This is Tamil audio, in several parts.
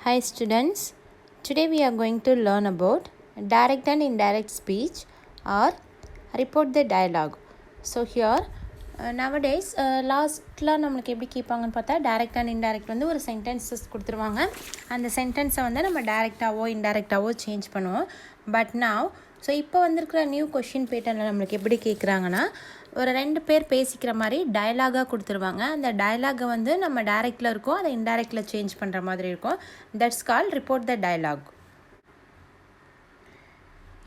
Hi students, today we are going to learn about direct and indirect speech or report the dialogue. So here nowadays லாஸ்ட்லாம் நம்மளுக்கு எப்படி கேட்பாங்கன்னு பார்த்தா டைரக்ட் அண்ட் இன்டைரக்ட் வந்து ஒரு சென்டென்சஸ் கொடுத்துருவாங்க. அந்த சென்டென்ஸை வந்து நம்ம டைரெக்டாவோ இன்டைரக்டாவோ சேஞ்ச் பண்ணுவோம். பட் நாவ் இப்போ வந்திருக்கிற நியூ கொஷின் பேட்டர்னில் நம்மளுக்கு எப்படி கேட்குறாங்கன்னா, ஒரு 2 பேர் பேசிக்கிற மாதிரி டயலாகாக கொடுத்துருவாங்க. அந்த டயலாகை வந்து நம்ம டைரெக்டில் இருக்கோம், அதை இன்டைரக்டில் சேஞ்ச் பண்ணுற மாதிரி இருக்கும். That's call report the dialogue.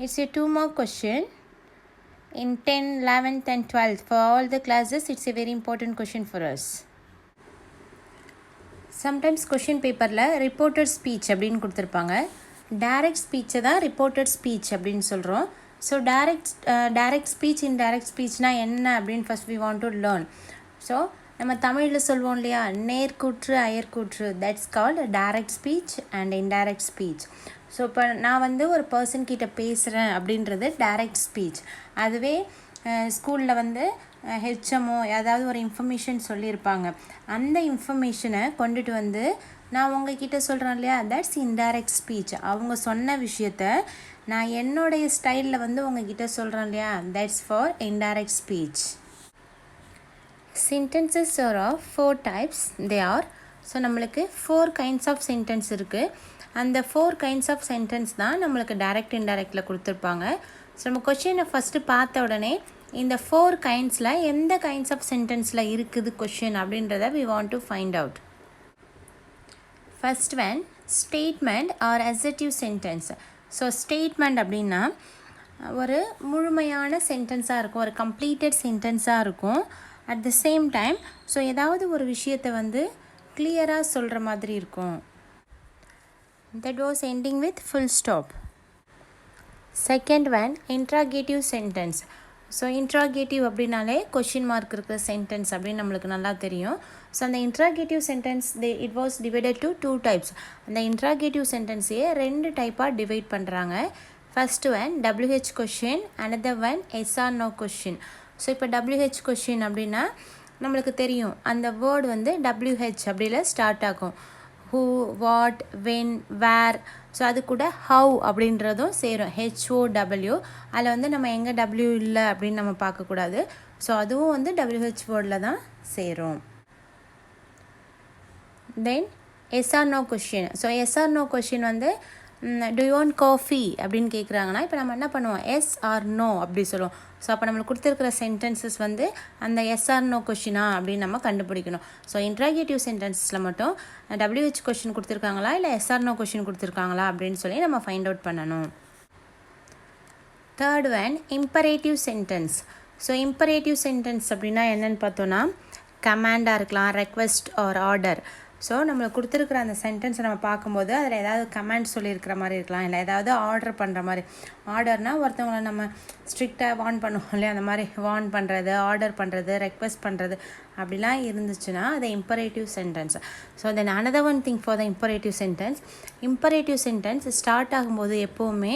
It's a 2 mark question. In 10, 11th and 12th, for all the classes, it's a very important question for us. Sometimes question paperல reported speech அப்படின்னு கொடுத்துருப்பாங்க. டைரக்ட் ஸ்பீச்சை தான் ரிப்போர்ட்டட் ஸ்பீச் அப்படின்னு சொல்கிறோம். ஸோ டைரக்ட் ஸ்பீச் இன்டைரக்ட் ஸ்பீச்னால் என்ன அப்படின்னு first we want to learn. So நம்ம தமிழில் சொல்லுவோம் இல்லையா, நேர்கூற்று அயர்கூற்று, that's called direct speech and indirect speech. So இப்போ நான் வந்து ஒரு பர்சன் கிட்ட பேசுகிறேன் அப்படின்றது டைரக்ட் ஸ்பீச். அதுவே ஸ்கூலில் வந்து ஹெச்எம்ஓ ஏதாவது ஒரு இன்ஃபர்மேஷன் சொல்லியிருப்பாங்க, அந்த இன்ஃபர்மேஷனை கொண்டுட்டு வந்து நான் உங்ககிட்ட சொல்கிறேன் இல்லையா, தட்ஸ் இன்டைரக்ட் ஸ்பீச். அவங்க சொன்ன விஷயத்த நான் என்னுடைய ஸ்டைலில் வந்து உங்ககிட்ட சொல்கிறேன் இல்லையா, that's for indirect speech. Sentences are of 4 types they are. So நம்மளுக்கு 4 kinds ஆஃப் சென்டென்ஸ் இருக்குது. அந்த 4 kinds ஆஃப் சென்டென்ஸ் தான் நம்மளுக்கு டைரக்ட் இன்டைரக்டில் கொடுத்துருப்பாங்க. ஸோ நம்ம கொஷினை ஃபஸ்ட்டு பார்த்த உடனே இந்த 4 kindsல எந்த கைண்ட்ஸ் ஆஃப் சென்டென்ஸில் இருக்குது கொஷின் அப்படின்றத we want to find out. First one statement or assertive sentence. So statement அப்படின்னா ஒரு முழுமையான சென்டென்ஸாக இருக்கும், ஒரு கம்ப்ளீட்டட் சென்டென்ஸாக இருக்கும். At the same time so ஏதாவது ஒரு விஷயத்தை வந்து கிளியராக சொல்கிற மாதிரி இருக்கும். That was ending with full stop. Second one interrogative sentence. So interrogative அப்படின்னாலே கொஷின் மார்க் இருக்கிற சென்டென்ஸ் அப்படின்னு நம்மளுக்கு நல்லா தெரியும். ஸோ அந்த interrogative sentence it was divided to 2 types. அந்த இன்ட்ராகேட்டிவ் சென்டென்ஸையே 2 டைப்பாக டிவைட் பண்ணுறாங்க. First one WH question, another one SR no question. So இப்போ WH கொஷின் அப்படின்னா நம்மளுக்கு தெரியும், அந்த வேர்டு வந்து WH அப்படில ஸ்டார்ட் ஆகும். Who, what, when, where. So அது கூட ஹவு அப்படின்றதும் சேரும், HOW. அதில் வந்து நம்ம எங்கே W இல்லை அப்படின்னு நம்ம பார்க்கக்கூடாது. ஸோ அதுவும் வந்து WH வேர்டில் தான் சேரும். Then SR no question. So SR no question வந்து do you want coffee அப்படின்னு கேட்குறாங்கன்னா இப்போ நம்ம என்ன பண்ணுவோம், எஸ் ஆர் நோ அப்படி சொல்லுவோம். ஸோ அப்போ நம்மளுக்கு கொடுத்துருக்கிற சென்டென்சஸ் வந்து அந்த எஸ்ஆர் நோ கொஷினா அப்படின்னு நம்ம கண்டுபிடிக்கணும். ஸோ இன்ட்ராகேட்டிவ் சென்டென்ஸில் மட்டும் WH கொஷின் கொடுத்துருக்காங்களா இல்லை எஸ்ஆர் நோ கொஷின் கொடுத்துருக்காங்களா அப்படின்னு சொல்லி நம்ம ஃபைண்ட் அவுட் பண்ணணும். Third one imperative sentence. So imperative sentence அப்படின்னா என்னென்னு பார்த்தோன்னா கமாண்டாக இருக்கலாம், ரெக்வெஸ்ட் ஆர் ஆர்டர். ஸோ நம்மளுக்கு கொடுத்துருக்குற அந்த சென்டென்ஸை நம்ம பார்க்கும்போது அதில் ஏதாவது கமெண்ட் சொல்லியிருக்கிற மாதிரி இருக்கலாம், இல்லை ஏதாவது ஆர்டர் பண்ணுற மாதிரி. ஆர்டர்னால் ஒருத்தவங்களை நம்ம ஸ்ட்ரிக்டாக வார்ன் பண்ணுவோம் இல்லையா, அந்த மாதிரி வார்ன் பண்ணுறது, ஆர்டர் பண்ணுறது, ரெக்வெஸ்ட் பண்ணுறது அப்படிலாம் இருந்துச்சுன்னா அது imperative sentence. So then another one thing for the imperative sentence, imperative sentence start ஆகும்போது எப்போவுமே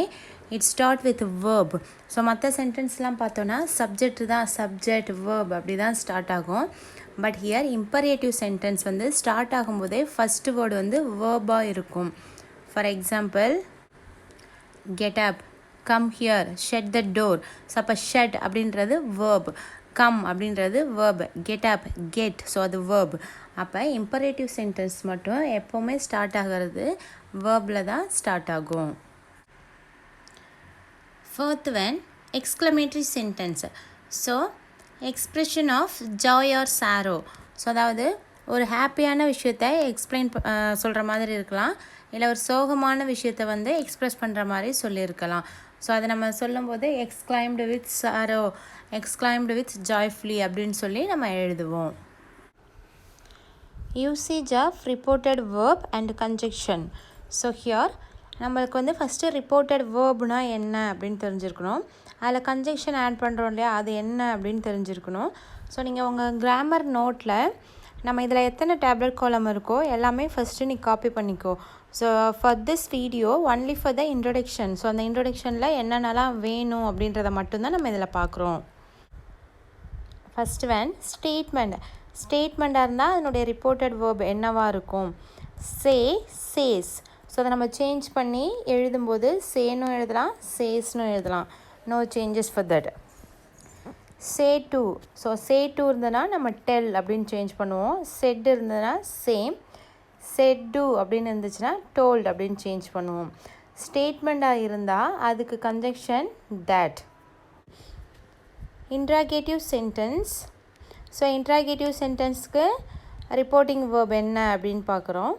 it start with verb. So மற்ற சென்டென்ஸ்லாம் பார்த்தோன்னா சப்ஜெக்ட் தான், சப்ஜெக்ட் வேர்ப் அப்படி தான் ஸ்டார்ட் ஆகும். பட் ஹியர் இம்பரேட்டிவ் சென்டென்ஸ் வந்து ஸ்டார்ட் ஆகும்போதே ஃபஸ்ட்டு வேர்டு வந்து வேர்பாக இருக்கும். For example get up, come here, shut the door. So அப்போ ஷட் அப்படின்றது வேர்ப், கம் அப்படின்றது verb, get up, get, so அது வேர்ப். அப்போ இம்பரேட்டிவ் சென்டென்ஸ் மட்டும் எப்போவுமே ஸ்டார்ட் ஆகிறது வேர்பில் தான் ஸ்டார்ட் ஆகும். Fourth one exclamatory sentence. So expression of joy or sorrow. So அதாவது ஒரு ஹாப்பியான விஷயத்தை எக்ஸ்பிளைன் சொல்கிற மாதிரி இருக்கலாம், இல்லை ஒரு சோகமான விஷயத்தை வந்து எக்ஸ்ப்ரெஸ் பண்ணுற மாதிரி சொல்லியிருக்கலாம். ஸோ அதை நம்ம சொல்லும்போது exclaimed with sorrow, exclaimed with joyfully அப்படின்னு சொல்லி நம்ம எழுதுவோம். Usage of reported verb and conjunction. So here நம்மளுக்கு வந்து ஃபஸ்ட்டு ரிப்போர்ட்டட் வேர்ப்னா என்ன அப்படின்னு தெரிஞ்சிருக்கணும். அதில் கன்ஜெக்ஷன் ஆட் பண்ணுறோம் இல்லையா, அது என்ன அப்படின்னு தெரிஞ்சிருக்கணும். ஸோ நீங்கள் உங்கள் கிராமர் நோட்டில் நம்ம இதில் எத்தனை டேப்லெட் காலம் இருக்கோ எல்லாமே ஃபஸ்ட்டு நீ காப்பி பண்ணிக்கோ. So for this video only for the introduction. So அந்த இன்ட்ரொடக்ஷனில் என்னென்னலாம் வேணும் அப்படின்றத மட்டும்தான் நம்ம இதில் பார்க்குறோம். First one statement. ஸ்டேட்மெண்ட்டாக இருந்தால் அதனுடைய ரிப்போர்ட்டட் வேர்ப் என்னவாக இருக்கும். சே சேஸ். ஸோ அதை நம்ம சேஞ்ச் பண்ணி எழுதும்போது சேனும் எழுதலாம் சேஸ்னும் எழுதலாம். No changes for that. Say to. So say to இருந்ததுன்னா நம்ம டெல் அப்படின்னு சேஞ்ச் பண்ணுவோம். செட் இருந்ததுன்னா சேம். செட் டு அப்படின்னு இருந்துச்சுன்னா டோல்ட் அப்படின்னு சேஞ்ச் பண்ணுவோம். ஸ்டேட்மெண்ட்டாக இருந்தால் அதுக்கு conjunction that. Interrogative sentence. So interrogative சென்டென்ஸ்க்கு ரிப்போர்ட்டிங் வேர்ப் என்ன அப்படின்னு பார்க்குறோம்.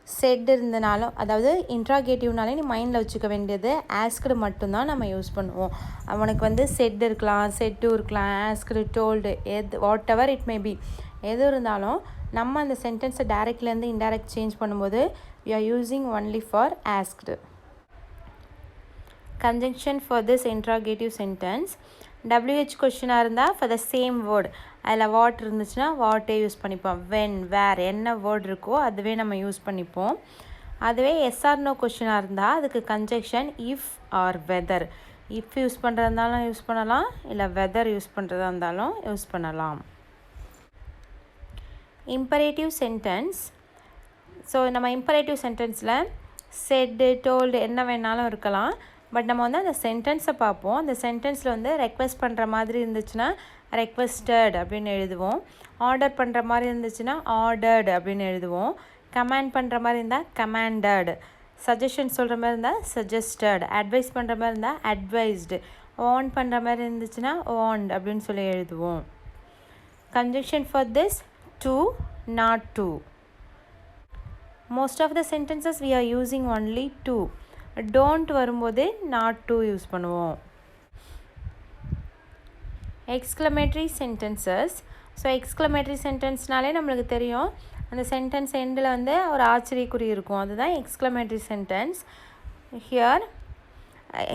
செட் இருந்தனாலும், அதாவது இன்ட்ராகேட்டிவ்னாலே நீ மைண்டில் வச்சுக்க வேண்டியது ஆஸ்க்டு மட்டும்தான் நம்ம யூஸ் பண்ணுவோம். அவனுக்கு வந்து செட் இருக்கலாம், செட்டு இருக்கலாம், asked, told, what ever it may be, எது இருந்தாலும் நம்ம அந்த சென்டென்ஸை டைரக்ட்லேருந்து இன்டைரக்ட் சேஞ்ச் பண்ணும்போது we are using only for asked. Conjunction for this interrogative sentence. WH கொஷினாக இருந்தால் for the same word, அதில் வாட் இருந்துச்சுன்னா வாட்டே யூஸ் பண்ணிப்போம். வென், வேர், என்ன வேர்ட் இருக்கோ அதுவே நம்ம யூஸ் பண்ணிப்போம். அதுவே எஸ்ஆர் நோ கொஷினாக இருந்தால் அதுக்கு conjunction if or whether. If use பண்ணுறதா இருந்தாலும் யூஸ் பண்ணலாம், இல்லை வெதர் யூஸ் பண்ணுறதா இருந்தாலும் யூஸ் பண்ணலாம். Imperative sentence. ஸோ நம்ம இம்பரேட்டிவ் சென்டென்ஸில் செட்டு, டோல்டு என்ன வேணாலும் இருக்கலாம். பட் நம்ம வந்து அந்த சென்டென்ஸை பார்ப்போம். அந்த சென்டென்ஸில் வந்து ரெக்வெஸ்ட் பண்ணுற மாதிரி இருந்துச்சுன்னா ரெக்வெஸ்டட் அப்படின்னு எழுதுவோம். ஆர்டர் பண்ணுற மாதிரி இருந்துச்சுன்னா ஆர்டர்டு அப்படின்னு எழுதுவோம். கமாண்ட் பண்ணுற மாதிரி இருந்தால் கமாண்டட். சஜஷன் சொல்கிற மாதிரி இருந்தால் சஜஸ்டட். அட்வைஸ் பண்ணுற மாதிரி இருந்தால் அட்வைஸ்டு. வார்ன் பண்ணுற மாதிரி இருந்துச்சுன்னா வார்ன்ட் அப்படின்னு சொல்லி எழுதுவோம். Conjunction for this to, not to. Most of the sentences we are using only to. Don't வரும்போது not to யூஸ் பண்ணுவோம். Exclamatory sentences. ஸோ எக்ஸ்க்ளமேட்டரி சென்டென்ஸ்னாலே நம்மளுக்கு தெரியும், அந்த சென்டென்ஸ் எண்டில் வந்து ஒரு ஆச்சரியக்குறி இருக்கும், அதுதான் எக்ஸ்க்ளமேட்டரி சென்டென்ஸ். ஹியர்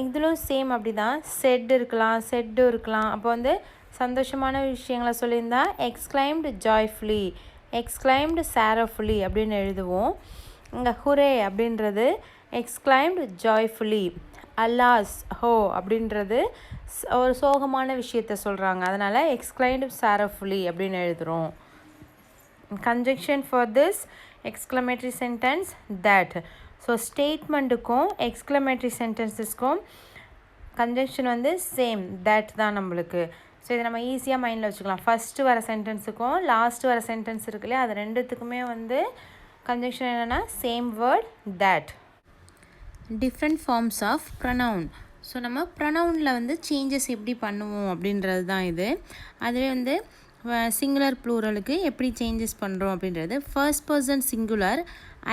இதிலும் சேம் அப்படி தான். செட் இருக்கலாம், செட்டு இருக்கலாம். அப்போ வந்து சந்தோஷமான விஷயங்களை சொல்லியிருந்தா எக்ஸ்க்ளைம்டு ஜாய்ஃபுல்லி, எக்ஸ்க்ளைம்டு சாரோஃபுல்லி அப்படின்னு எழுதுவோம். இங்கே ஹுரே அப்படின்றது எக்ஸ்க்ளைம்டு ஜாய்ஃபுல்லி. அல்லாஸ் ஹோ அப்படின்றது ஒரு சோகமான விஷயத்தை சொல்கிறாங்க, அதனால் எக்ஸ்க்ளைம்டு சாரோஃபுல்லி அப்படின்னு எழுதுகிறோம். Conjunction for this exclamatory sentence that. So ஸ்டேட்மெண்ட்டுக்கும் எக்ஸ்க்ளமேட்டரி சென்டென்ஸஸ்க்கும் கன்ஜெக்ஷன் வந்து சேம், தட் தான் நம்மளுக்கு. ஸோ இதை நம்ம ஈஸியாக மைண்டில் வச்சுக்கலாம். ஃபஸ்ட்டு வர சென்டென்ஸுக்கும் லாஸ்ட்டு வர சென்டென்ஸ் இருக்கு இல்லையா, அது ரெண்டுத்துக்குமே வந்து கன்ஜெக்ஷன் என்னென்னா same word that. Different forms of pronoun. So நம்ம ப்ரொனவுனில் வந்து சேஞ்சஸ் எப்படி பண்ணுவோம் அப்படின்றது தான் இது. அதுவே வந்து சிங்குலர் ப்ளூரலுக்கு எப்படி சேஞ்சஸ் பண்ணுறோம் அப்படின்றது. ஃபர்ஸ்ட் பர்சன் சிங்குலர்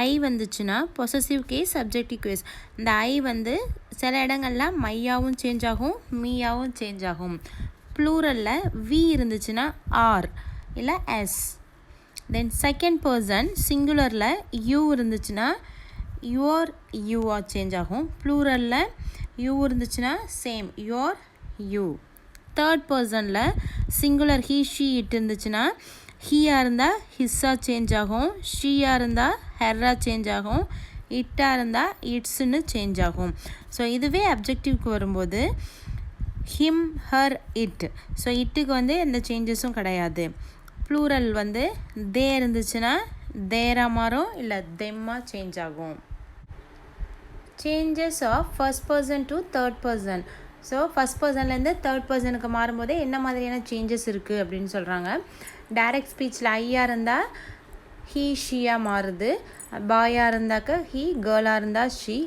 ஐ வந்துச்சுன்னா பொசசிவ் கேஸ், சப்ஜெக்டிவ் கேஸ். இந்த ஐ வந்து சில இடங்களில் மையாவும் சேஞ்ச் ஆகும், மீயாவும் சேஞ்ச் ஆகும். ப்ளூரலில் வி இருந்துச்சுன்னா ஆர் இல்லை எஸ். தென் செகண்ட் பர்சன் சிங்குலரில் யூ இருந்துச்சுன்னா யுவர் யூஆர் சேஞ்ச் ஆகும். ப்ளூரலில் யூ இருந்துச்சுன்னா சேம் யுவர் யூ. தேர்ட் பர்சனில் சிங்குலர் ஹீ ஷீ இட் இருந்துச்சுன்னா ஹீயாக இருந்தால் ஹிஸ்ஸாக சேஞ்ச் ஆகும், ஷீயாக இருந்தால் ஹெர்ராக சேஞ்ச் ஆகும், இட்டாக இருந்தால் இட்ஸுன்னு சேஞ்ச் ஆகும். ஸோ இதுவே அப்ஜெக்டிவ்க்கு வரும்போது ஹிம், ஹர், இட். ஸோ இட்டுக்கு வந்து எந்த சேஞ்சஸும் கிடையாது. ப்ளூரல் வந்து தே இருந்துச்சுன்னா தேராக மாறும், இல்லை தெம்மாக சேஞ்ச் ஆகும். Changes of first person to third person. So first பர்சன்லேருந்து தேர்ட் பர்சனுக்கு மாறும்போது என்ன மாதிரியான சேஞ்சஸ் இருக்குது அப்படின்னு சொல்கிறாங்க. டைரக்ட் ஸ்பீச்சில் ஐயாக இருந்தால் ஹீ ஷீயாக மாறுது, பாயாக இருந்தாக்க ஹீ, கேர்ளாக இருந்தால் ஷீ.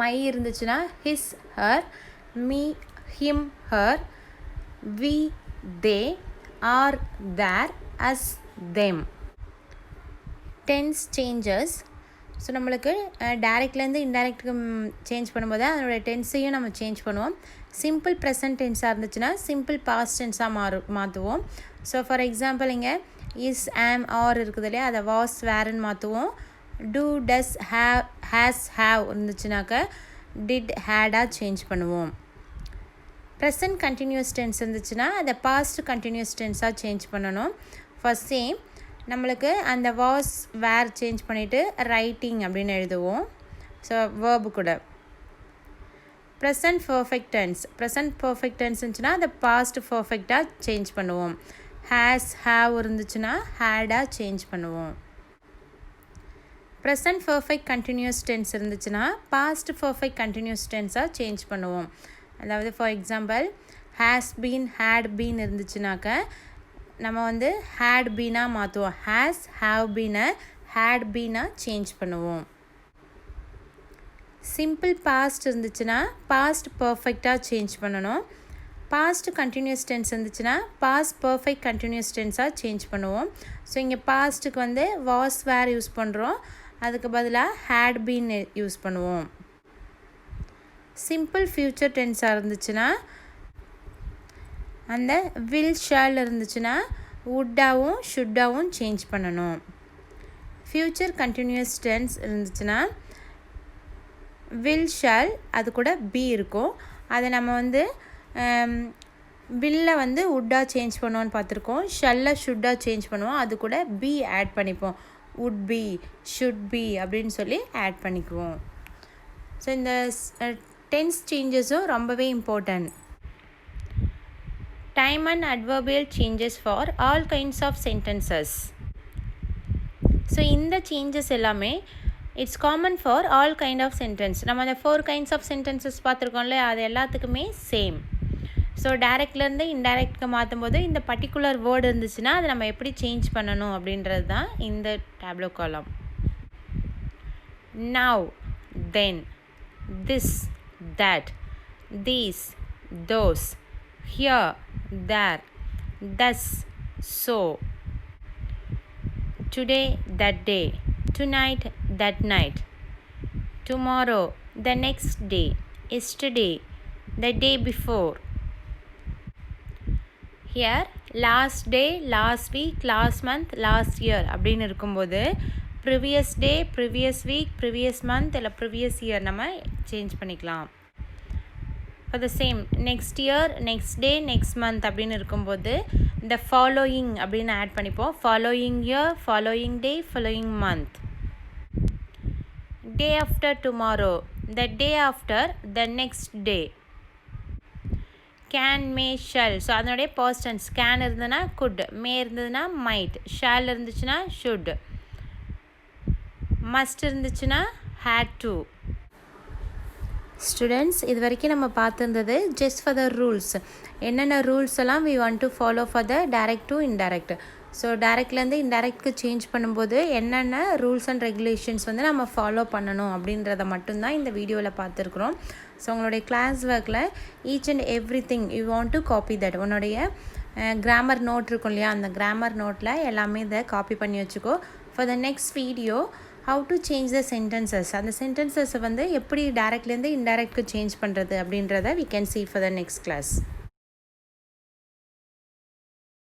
மை இருந்துச்சுன்னா his, her, me, him, her, we, they, our, their, us, them. Tense changes. So நம்மளுக்கு டைரக்ட்லேருந்து இன்டைரக்ட்டுக்கு சேஞ்ச் பண்ணும்போது அதனோட டென்ஸையும் நம்ம சேஞ்ச் பண்ணுவோம். சிம்பிள் ப்ரெசன்ட் டென்ஸாக இருந்துச்சுன்னா சிம்பிள் பாஸ்ட் டென்ஸாக மாற்றுவோம். ஸோ ஃபார் எக்ஸாம்பிள் இங்கே இஸ், ஆம், ஆர் இருக்குது இல்லையா, அதை வாஸ், வேர்ன்னு மாற்றுவோம். Do, does, have, has, have இருந்துச்சுனாக்க டிட், ஹேடாக சேஞ்ச் பண்ணுவோம். ப்ரெசன்ட் கண்டினியூஸ் டென்ஸ் இருந்துச்சுன்னா அதை பாஸ்ட் கண்டினியூஸ் டென்ஸாக சேஞ்ச் பண்ணணும். ஃபர்ஸ்ட் சேம் நம்மளுக்கு அந்த வாஸ், வேர் சேஞ்ச் பண்ணிவிட்டு ரைட்டிங் அப்படின்னு எழுதுவோம். ஸோ வேர்பு கூட. Present perfect tense. Present perfect tense இருந்துச்சுன்னா அதை பாஸ்ட் பர்ஃபெக்டாக சேஞ்ச் பண்ணுவோம். ஹேஸ், ஹேவ் இருந்துச்சுன்னா ஹேடாக சேஞ்ச் பண்ணுவோம். ப்ரெசன்ட் பர்ஃபெக்ட் கண்டினியூஸ் டென்ஸ் இருந்துச்சுன்னா பாஸ்ட் பர்ஃபெக்ட் கண்டினியூஸ் டென்ஸாக சேஞ்ச் பண்ணுவோம். அதாவது for example has been had been இருந்துச்சுனாக்க நம்ம வந்து ஹேட் பீனாக மாற்றுவோம். ஹேஸ் ஹாவ் பீனை ஹேட் பீனாக சேஞ்ச் பண்ணுவோம். சிம்பிள் பாஸ்ட் இருந்துச்சுன்னா பாஸ்ட் பர்ஃபெக்டாக சேஞ்ச் பண்ணணும். பாஸ்ட் கண்டினியூஸ் டென்ஸ் இருந்துச்சுன்னா பாஸ்ட் பர்ஃபெக்ட் கண்டினியூஸ் டென்ஸாக சேஞ்ச் பண்ணுவோம். ஸோ இங்கே பாஸ்ட்டுக்கு வந்து வாஸ் வேர் யூஸ் பண்ணுறோம், அதுக்கு பதிலாக ஹேட் பீன் யூஸ் பண்ணுவோம். சிம்பிள் ஃப்யூச்சர் டென்ஸாக இருந்துச்சுன்னா அந்த வில் ஷால் இருந்துச்சுன்னா வுட்டாகவும் ஷுட்டாகவும் சேஞ்ச் பண்ணணும். ஃப்யூச்சர் கண்டினியூஸ் டென்ஸ் இருந்துச்சுன்னா வில் ஷால் அது கூட பி இருக்கும். அதை நம்ம வந்து வில்லை வந்து வுட்டாக சேஞ்ச் பண்ணுவோன்னு பார்த்துருக்கோம். ஷல்லை ஷுட்டாக சேஞ்ச் பண்ணுவோம், அது கூட பி ஆட் பண்ணிப்போம். வுட் பி ஷுட் பி அப்படின்னு சொல்லி ஆட் பண்ணிக்குவோம். ஸோ இந்த டென்ஸ் சேஞ்சஸும் ரொம்பவே important. Time and adverbial changes for all kinds of sentences. So இந்த சேஞ்சஸ் எல்லாமே it's common for all kind of sentence. நம்ம அந்த 4 கைண்ட்ஸ் ஆஃப் சென்டென்சஸ் பார்த்துருக்கோம்ல, அது எல்லாத்துக்குமே சேம். ஸோ டைரக்ட்லேருந்து இன்டைரக்ட்க்கு மாற்றும் போது இந்த பர்டிகுலர் வேர்டு இருந்துச்சுன்னா அதை நம்ம எப்படி சேஞ்ச் பண்ணணும் அப்படின்றது தான் இந்த டேப்லோ காலம். Now, then, this, that, these, those, here, there, thus, so, today, that day, tonight, that night, tomorrow, the next day, yesterday, the day before. Here last day, last week, last month, last year அப்படின்னு இருக்கும்போது previous day, previous week, previous month இல்லை ப்ரீவியஸ் இயர் நம்ம சேஞ்ச் பண்ணிக்கலாம். For the same next year, next day, next month அப்படின்னு இருக்கும்போது இந்த ஃபாலோயிங் அப்படின்னு ஆட் பண்ணிப்போம். Following year, following day, following month. Day after tomorrow, the day after, the next day. Can, may, shall. So அதனுடைய past tense. Can இருந்ததுன்னா could, may இருந்ததுன்னா might, shall இருந்துச்சுன்னா should, must இருந்துச்சுன்னா had to. ஸ்டூடெண்ட்ஸ், இது வரைக்கும் நம்ம பார்த்துருந்தது ஜஸ்ட் ஃபார் த ரூல்ஸ். என்னென்ன ரூல்ஸ் எல்லாம் we want to follow for the direct to indirect. So டைரக்ட்லேருந்து இன்டைரக்ட்க்கு சேஞ்ச் பண்ணும்போது என்னென்ன ரூல்ஸ் அண்ட் ரெகுலேஷன்ஸ் வந்து நம்ம ஃபாலோ பண்ணணும் அப்படின்றத மட்டும்தான் இந்த வீடியோவில் பார்த்துருக்குறோம். ஸோ உங்களுடைய கிளாஸ் ஒர்க்கில் each and every thing you want to copy that. உன்னுடைய கிராமர் நோட் இருக்கும் இல்லையா, அந்த கிராமர் நோட்டில் எல்லாமே இதை காப்பி பண்ணி வச்சுக்கோ. For the next video how to change the sentences, அந்த சென்டென்சஸை வந்து எப்படி டைரக்ட்லேருந்து இன்டைரக்ட்க்கு சேஞ்ச் பண்ணுறது அப்படின்றத we can see for the next class.